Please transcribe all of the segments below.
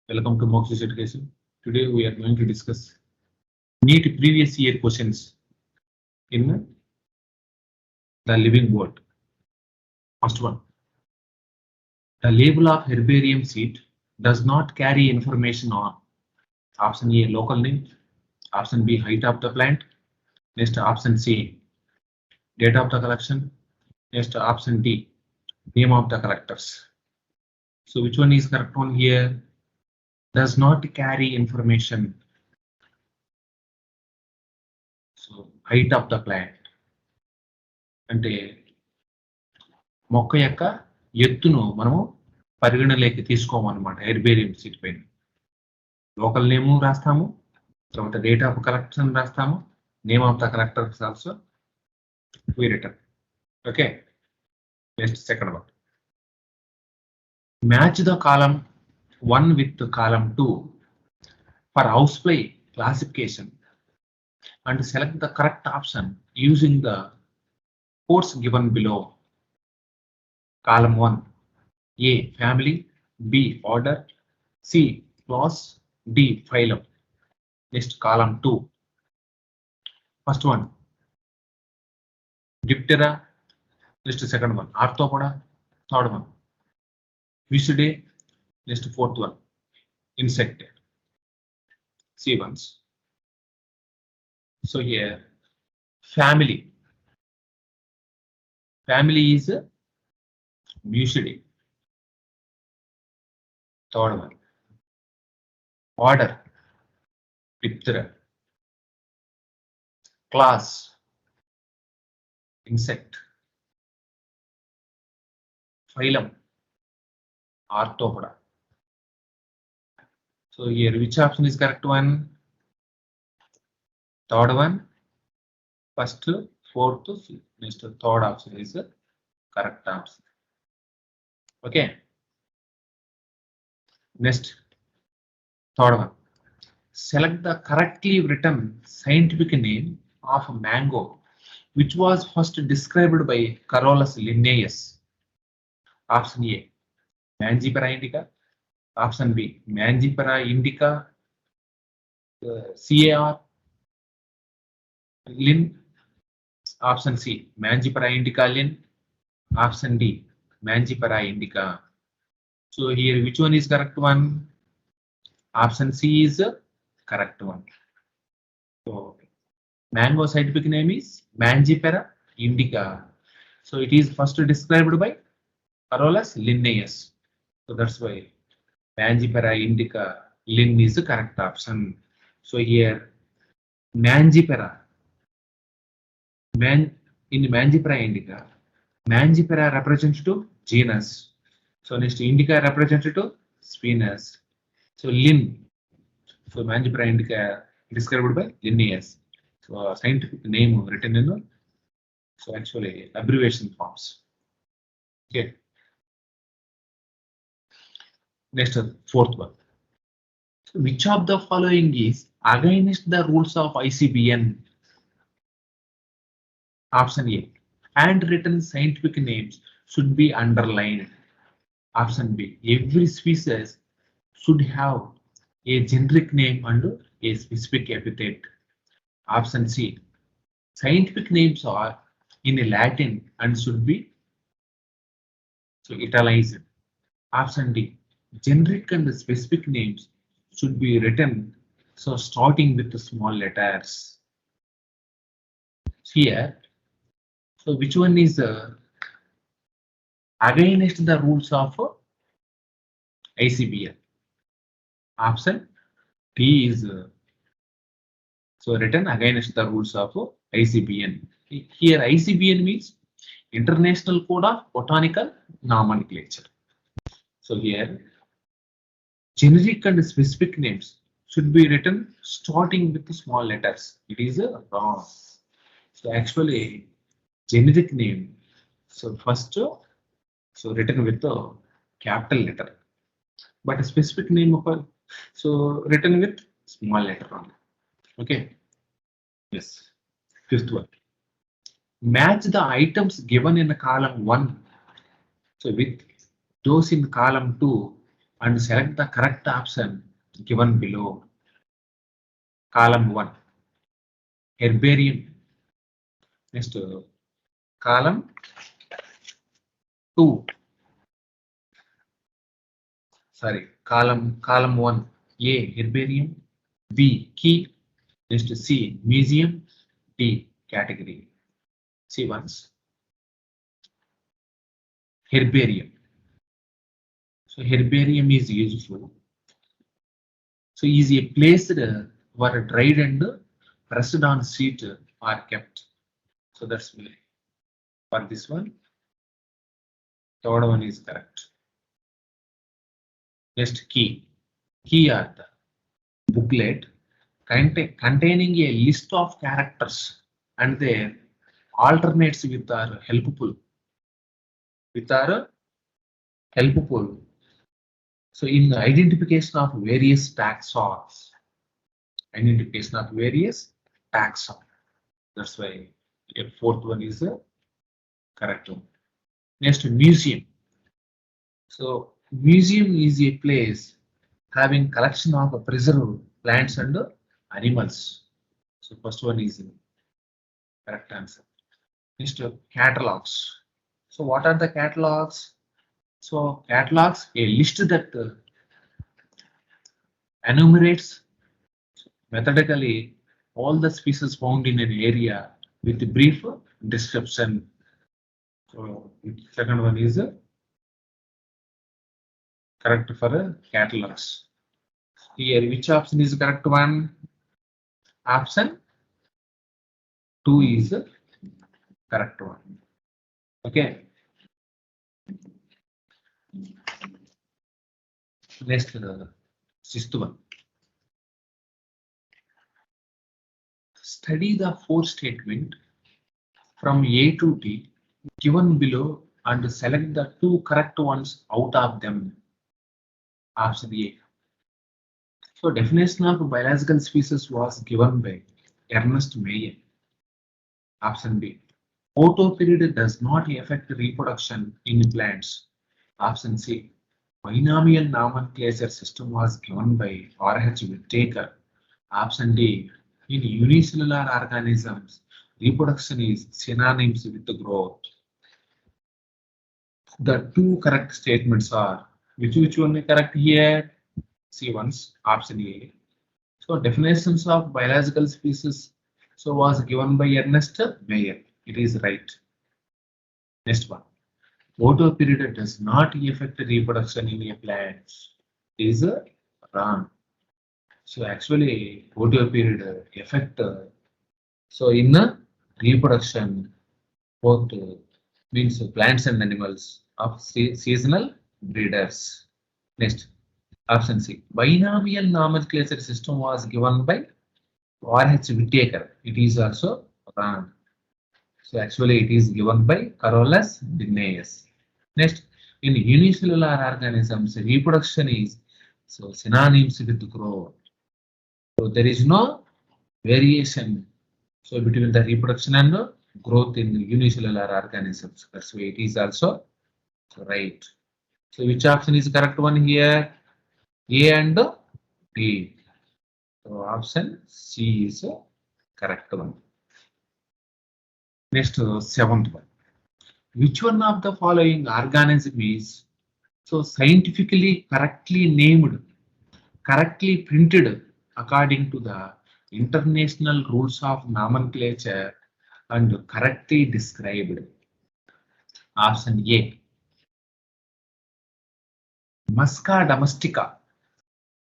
Welcome to Mox Education. Today we are going to discuss NEET previous year questions in the living world. First one, the label of herbarium seed does not carry information on option A local name, option B height of the plant, next option C date of the collection, next option D name of the collectors. So which one is correct one here? Does not carry information. So height of the plant అంటే మొక్క యొక్క ఎత్తును మనము పరిగణలోకి తీసుకోమన్నమాట herbarium seat పైన. Local నేము రాస్తాము, తర్వాత date of collection రాస్తాము, name of the collector also we written. Okay, next second one. Match the column 1 with the column 2 for housefly classification and select the correct option using the codes given below. Column 1, A family, B order, C class, D phylum. Next column 2. First one Diptera, next second one Arthropoda, third one Vicidae, next fourth one Insect. See once. So here family is Vicidae. Third one order Diptera, class insect, phylum Arthropoda. So here which option is correct one? Third one, first, fourth, next third option is the correct option. Okay, next third one, select the correctly written scientific name of mango which was first described by Carolus Linnaeus. Option A Mangifera indica, option B Mangifera indica, CAR Linn, option C Mangifera indica Linn, option D Mangifera indica. So here which one is correct one? Option C is correct one. So mango scientific name is Mangifera indica. So it is first described by Carolus Linnaeus. So that's why Mangifera indica Linn is the correct option. So here Mangifera, in Mangifera indica, Mangifera represents to genus. So next indica represents to genus. So Linn, so Mangifera indica described by Linnaeus. So scientific name written in so actually abbreviation forms. Okay. Next fourth one. So which of the following is against the rules of ICBN? Option A handwritten scientific names should be underlined. Option B every species should have a generic name and a specific epithet. Option C scientific names are in Latin and should be so italicized. Option D generic and specific names should be written so starting with the small letters. Here so which one is against the rules of ICBN? Option D is so written against the rules of ICBN. Here ICBN means International Code of Botanical Nomenclature. So here generic and specific names should be written starting with the small letters. It is wrong. So actually generic name so first so written with the capital letter, but a specific name of so written with small letter only. Okay, yes. Fifth one, match the items given in the column 1 so with those in column 2 and select the correct option given below. Column 1, herbarium. Next, column 2, column 1, A, herbarium, B, key, next C, museum, D, category. See once, herbarium. So herbarium is useful. So is a place where dried and pressed on sheet are kept. So that's why for this one, third one is correct. Next, key. Key are the booklet containing a list of characters and their alternates with are helpful. So in the identification of various taxa. That's why a fourth one is the correct one. Next, museum. So museum is a place having collection of preserved plants and animals. So first one is the correct answer. Next, catalogs. So what are the catalogs? So catalogs, a list that enumerates methodically all the species found in an area with a brief description. So second one is correct for catalogs. Here, which option is the correct one? Option 2 is the correct one. Okay. Next, sixth one. Study the four statement from A to D given below and select the two correct ones out of them. Option A. So definition of biological species was given by Ernest Mayr. Option B. Photoperiod does not affect reproduction in plants. Option C. Binomial nomenclature system was given by R.H. Whittaker. Option D. In unicellular organisms, reproduction is synonymous with growth. The two correct statements are which one is correct here? See once option A. So definitions of biological species so was given by Ernest Mayr. It is right. Next one. Photoperiod does not affect reproduction in a plant. It is wrong. So actually photoperiod affect so in reproduction both means plants and animals of seasonal breeders. Next, option C. Binomial nomenclature system was given by R.H. Whittaker. It is also wrong. So actually it is given by Carolus Linnaeus. Next, in unicellular organisms, reproduction is so synonyms with growth. So there is no variation so between the reproduction and growth in unicellular organisms. That's why it is also right. So which option is correct one here? A and D. So option C is correct one. Next, seventh one. Which one of the following organism is so scientifically correctly named, correctly printed according to the international rules of nomenclature and correctly described? Option A. Musca domestica,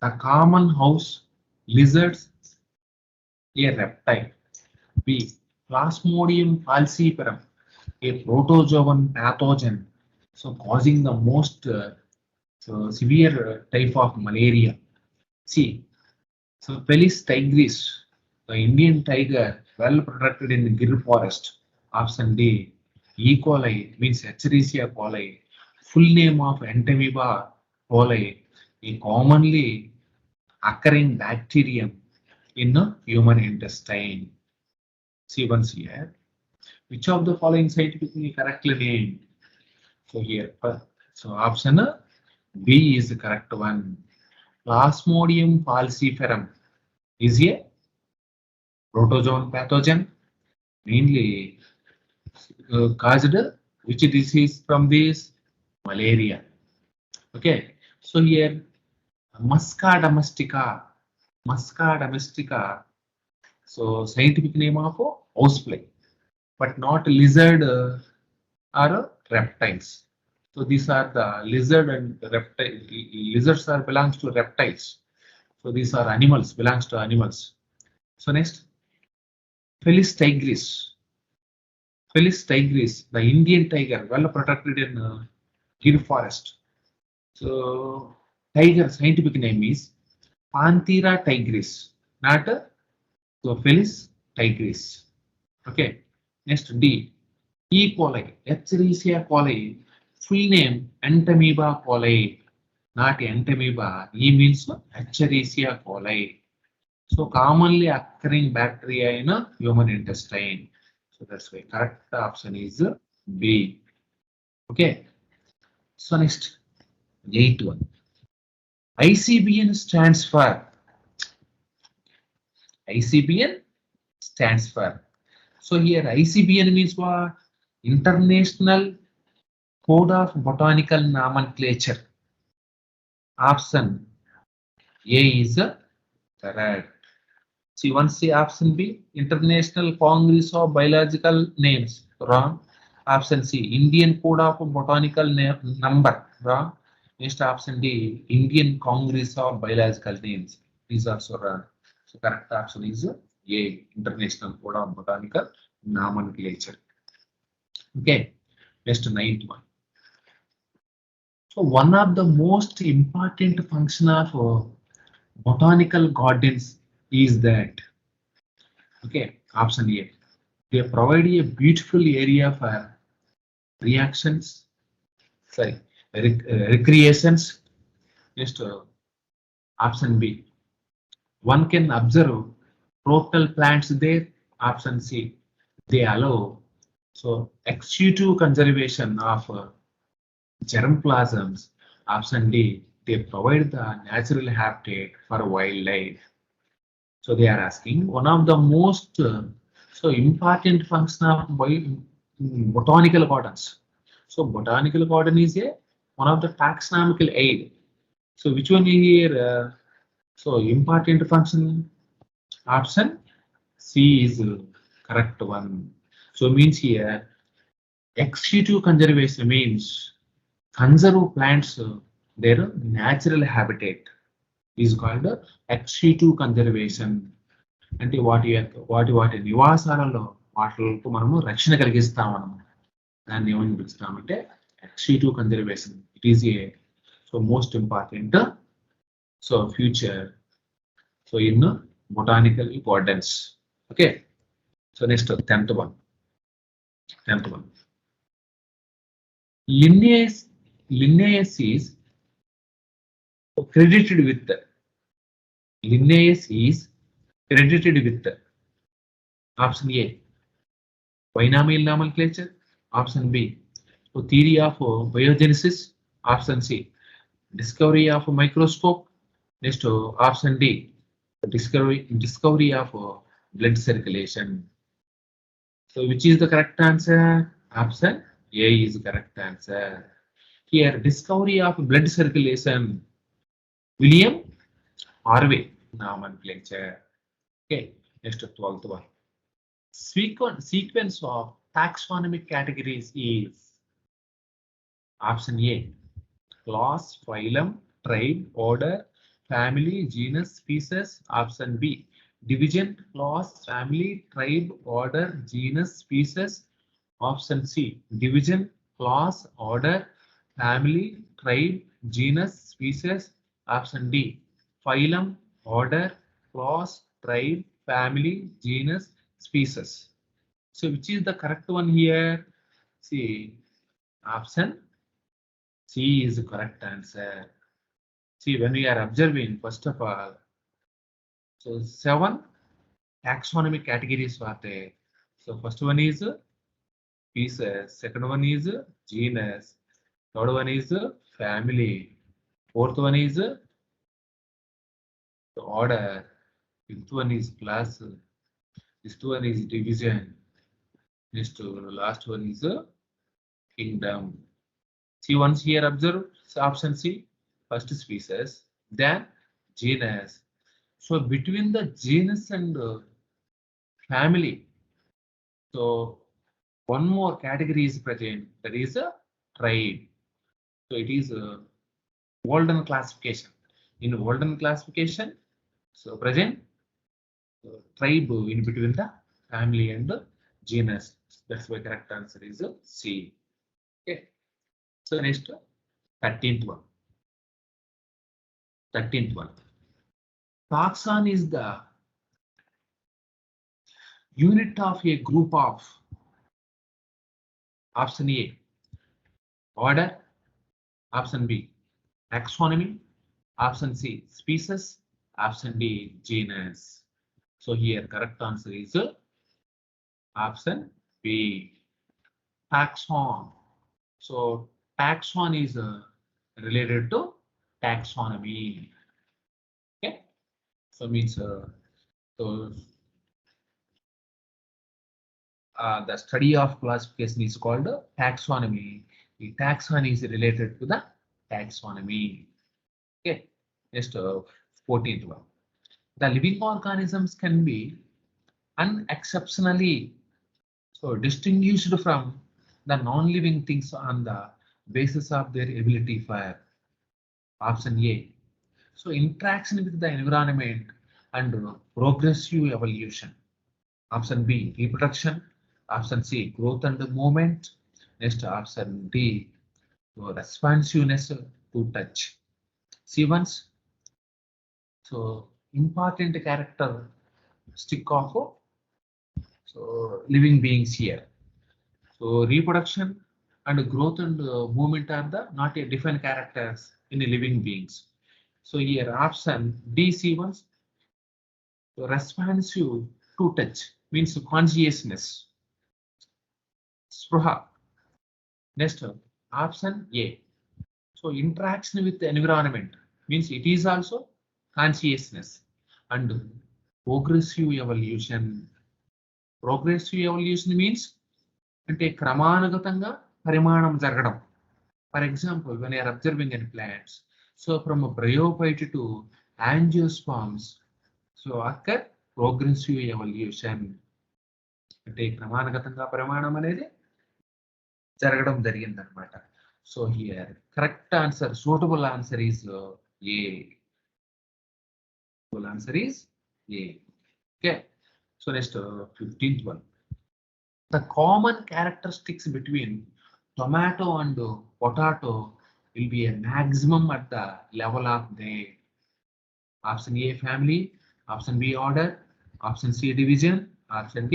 the common house lizards, a reptile. B. Plasmodium falciparum, a protozoan pathogen, so causing the most so severe type of malaria. C. So Felis tigris, the Indian tiger, well protected in the Gir forest. Option D. E. coli means Escherichia coli, full name of Entamoeba coli, a commonly occurring bacterium in the human intestine. See once here. Which of the following scientifically correctly named? So here, so option B is the correct one. Plasmodium falciparum is a protozoan pathogen, mainly caused which disease from this? Malaria. Okay, so here Musca domestica, Musca domestica. So scientific name of housefly, but not lizard or reptiles. So these are the lizard and reptile. Lizards are belongs to reptiles. So these are animals, belongs to animals. So next, Felis tigris. Felis tigris, the Indian tiger, well protected in Gir forest. So tiger scientific name is Panthera tigris, not so Felis tigris. Okay. Next D. E. coli, Escherichia coli, full name Entamoeba coli, not Entamoeba. E means Escherichia coli. So commonly occurring bacteria in a human intestine. So that's why correct option is B. Okay. So next, 8 one. ICBN stands for ICBN stands for. So here ICBN means what? International Code of Botanical Nomenclature. Option A is correct. See, once see option B, International Congress of Biological Names, wrong. Option C, Indian Code of Botanical Number, wrong. Next option D, Indian Congress of Biological Names, is also wrong. So correct option is A, International Code of Botanical Nomenclature. Okay, next 9th one. So one of the most important function of botanical gardens is that, okay, option A, they provide a beautiful area for reactions, sorry, recreations. Next, option B, one can observe tropical plants there. Option C, they allow so ex situ conservation of germplasms. Option D, they provide the natural habitat for wildlife. So they are asking one of the most so important function of botanical gardens. So botanical garden is a one of the taxonomical aid. So which one is here? So important function option C is correct one. So means here ex situ conservation means conserve plants their natural habitat is called ex situ conservation. అంటే వాటి నివాసాలలో వాటికి మనము రక్షణ కలిగిస్తాం మనము దాన్ని ఏమని పిలుస్తామంటే ఎక్స్2 conservation it is a so most important so future so in botanical gardens okay so next 10th one Linnaeus is credited with option A, binomial nomenclature. Option B, theory of biogenesis. Option C, discovery of microscope. Next, option D, discovery of blood circulation. So which is the correct answer? Option A is the correct answer. Here, discovery of blood circulation, William Harvey nomenclature. Okay, next 12th one. Sequence of taxonomic categories is option A, class, phylum, tribe, order, family, genus, species. Option B, division, class, family, tribe, order, genus, species. Option C, division, class, order, family, tribe, genus, species. Option D, phylum, order, class, tribe, family, genus, species. So which is the correct one here? See, option C is the correct answer. See, when we are observing, first of all, so 7 taxonomic categories are there. So first one is species, second one is genus, third one is family, Fourth one is the order. Fifth one is class. This one is division. Next last one is the kingdom. See once here observe option C, first species, then genus. So between the genus and family, so one more category is present, that is a tribe. So it is a Walden classification. In Walden classification, so present tribe in between the family and the genus. That's why correct answer is C. Okay. So next 13th one. 13th one. Taxon is the unit of a group of option A, order, option B, taxonomy, option C, species, option D, genus. So here correct answer is option B, taxon. So taxon is related to taxonomy. Okay, so means so the study of classification is called taxonomy. The taxon is related to the taxonomy. Okay, next 14th one. The living organisms can be unexceptionally so distinguished from the non-living things on the basis of their ability for option A. So interaction with the environment and progressive evolution. Option B, reproduction. Option C, growth and movement. Next option D, responsiveness to touch. See once. So important characteristic of so living beings here. So reproduction and growth and movement are the not a different characters in living beings. So here option D, C ones. So responsive to touch means consciousness. Spruha. Next option A. So interaction with the environment means it is also consciousness and progressive evolution. Progressive evolution means అంటే క్రమానుగతంగా పరిమాణం జరగడం. For example, when you are observing in plants, so from a bryophyte to angiosperms, so occur progressive evolution. అంటే క్రమానుగతంగా పరిమాణం అనేది జరగడం జరిగిందన్నమాట. So here correct answer, suitable answer is A. Suitable answer is A. Okay. So next 15th one. The common characteristics between tomato and potato will be a maximum at the level of the option A, family, option B, order, option C, division, option D,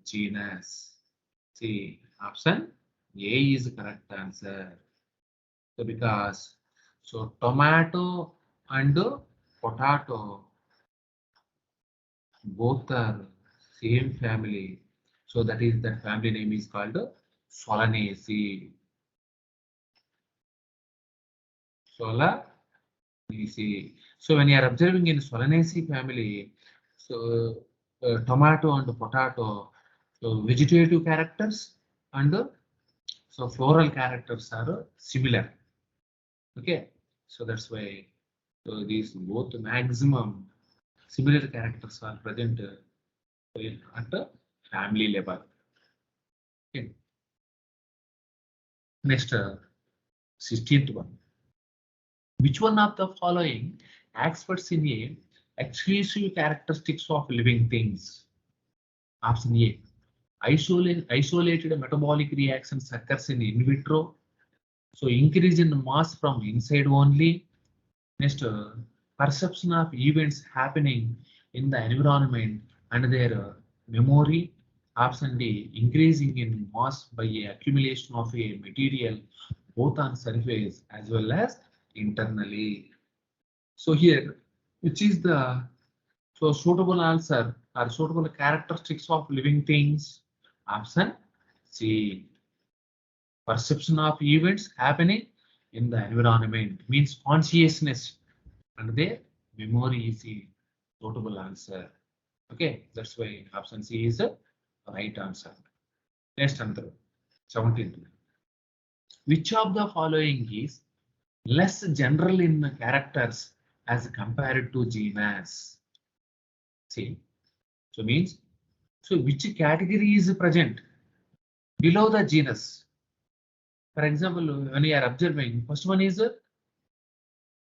genus. See, option A is the correct answer. So because so tomato and potato both are same family, so that is that family name is called Solanaceae. Solanaceae. So when you are observing in Solanaceae family, so tomato and potato, so vegetative characters and so floral characters are similar. Okay, so that's why so these both maximum similar characters are present at the family level. Okay. Next, 16th one. Which one of the following experts in a exclusive characteristics of living things? Option A. Isolated metabolic reactions occurs in vitro. So increase in mass from inside only. Next, perception of events happening in the environment and their memory. Option D, increasing in mass by accumulation of a material both on surface as well as internally. So here, which is the so suitable answer or suitable characteristics of living things? Option C, perception of events happening in the environment means consciousness, and their memory is a suitable answer. Okay, that's why option C is the right answer. Next answer, 17. Which of the following is less general in characters as compared to genus? See, so means, so which category is present below the genus? For example, when you are observing, first one is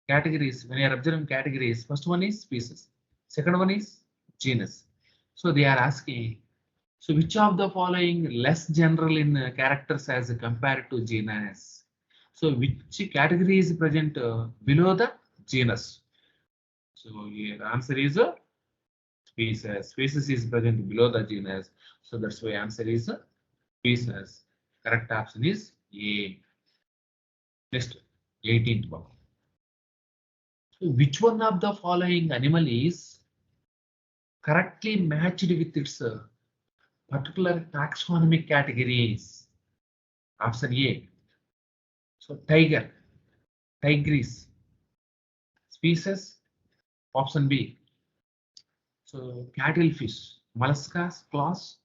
categories. When you are observing categories, first one is species, second one is genus. So they are asking, so which of the following less general in characters as compared to genus? So which category is present below the genus? So here answer is species. Species is present below the genus. So that's why answer is species. Correct option is A. Next, 18th one. So which one of the following animal is correctly matched with its particular taxonomic categories? Option A. So tiger, tigress. Species. Option B. So cattlefish, molluscas, class.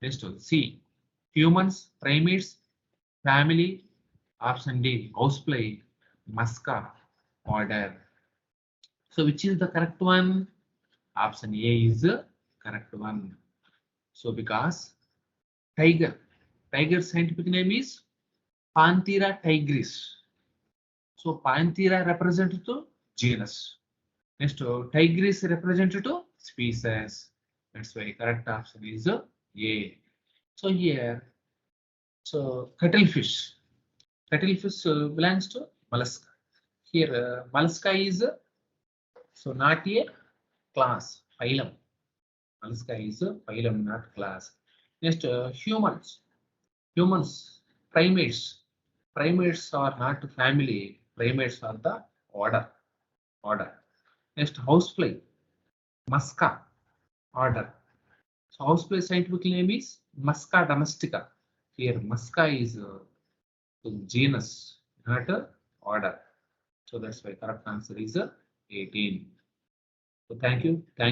Next one. C. Humans, primates, family. Option D. Housefly, musca, order. So which is the correct one? Option A is the correct one. So because tiger, tiger scientific name is Panthera tigris. So Panthera represents to genus. Next, tigris represents to species. That's why correct option is A. So here, so cuttlefish. Cuttlefish belongs to mollusca. Here, mollusca is so not a class, phylum. Mollusca is a phylum, not class. Next, humans. Humans, primates. Primates are not family. Primates are the order. Order. Next, housefly. Musca. Order. So housefly scientific name is Musca domestica. Here, Musca is genus, not order. So that's why correct answer is 18. So thank you.